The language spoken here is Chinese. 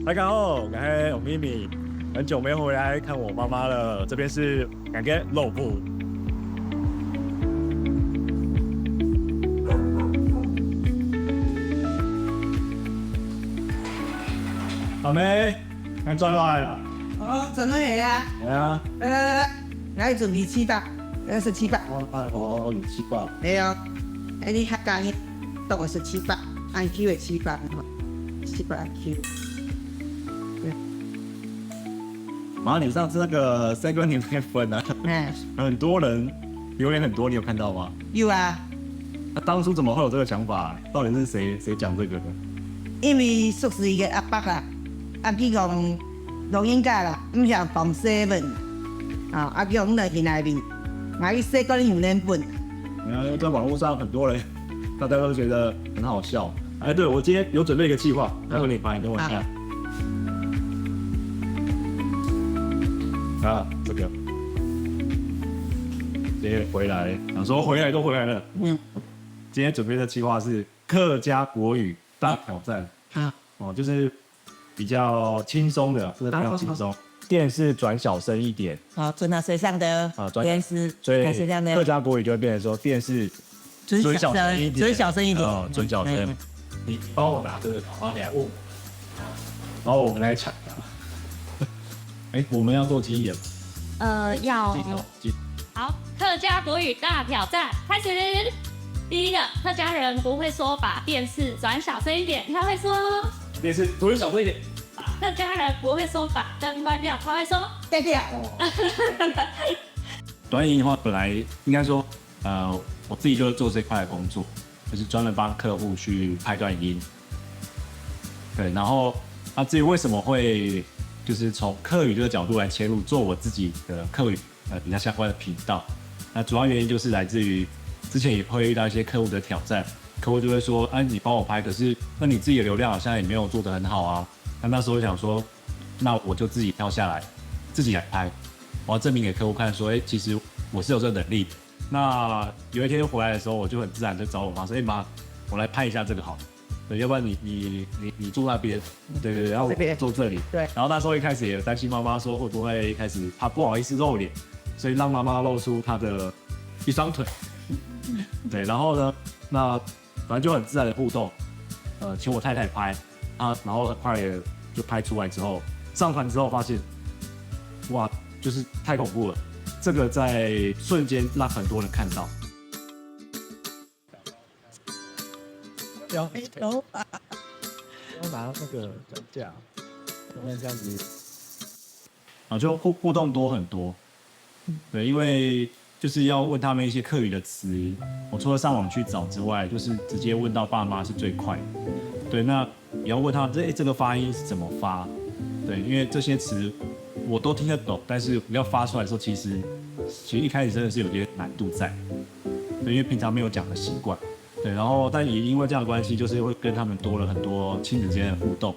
大家好，我是咪咪，很久沒回來看我媽媽了。這邊是感覺肉鋪。好沒？看轉來了。哦，轉來啊。對啊。來準備700，那是700。哦，有700。沒有，你客家人都是700，按 Q 的700，700 Q。媽，你上次那個7-Eleven裡面分啊，很多人留言很多，你有看到嗎？有啊。那當初怎麼會有這個想法？到底是誰講這個的？因為宿舍的阿伯啦，去講錄音架啦，唔像放7啊，叫我們來去那邊，買7-Eleven有人分。然後在網絡上很多人，大家都覺得很好笑。哎，對，我今天有準備一個計劃，待會你拍，等我看。啊，這個直接回來，想說回來都回來了。今天準備的計劃是客家國語大挑戰。就是比較輕鬆的，這個比較輕鬆。電視轉小聲一點。轉到水上的電視，所以客家國語就會變成說電視轉小聲一點，轉小聲一點。轉小聲。你幫我拿這個，然後你來問我，然後我們來搶。我們要做幾點？要。好，客家國語大挑戰開始。第一個，客家人不會說把電視轉小聲一點，他會說電視轉小聲一點。客家人不會說把燈關掉，他會說關掉。短影音的話，本來應該說，我自己就是做這塊的工作，就是專門幫客戶去拍短影音。對，然後至於為什麼會就是從客語這個角度來切入，做我自己的客語比較相關的頻道，那主要原因就是來自於之前也會遇到一些客戶的挑戰，客戶就會說，你幫我拍，可是那你自己的流量好像也沒有做得很好啊。那時候想說，那我就自己跳下來，自己來拍，我要證明給客戶看說，其實我是有這個能力的。那有一天回來的時候，我就很自然就找我媽說，媽，我來拍一下這個好了，對，要不然你坐那邊，對，然後我坐這裡，對。然後那時候一開始也擔心媽媽說會不會一開始怕不好意思露臉，所以讓媽媽露出她的一雙腿，對。然後呢，那反正就很自然的互動，請我太太拍然後很快也就拍出來之後，上傳之後發現，哇，就是太恐怖了，這個在瞬間讓很多人看到。要拿那個轉架，那這樣子，就互動多很多。對，因為就是要問他們一些客語的詞，我除了上網去找之外，就是直接問到爸媽是最快的。對，那也要問他們這個發音是怎麼發？對，因為這些詞我都聽得懂，但是要發出來的時候，其實一開始真的是有些難度在。對，因為平常沒有講的習慣。對，然後但也因為這樣的關係，就是會跟他們多了很多親子之間的互動。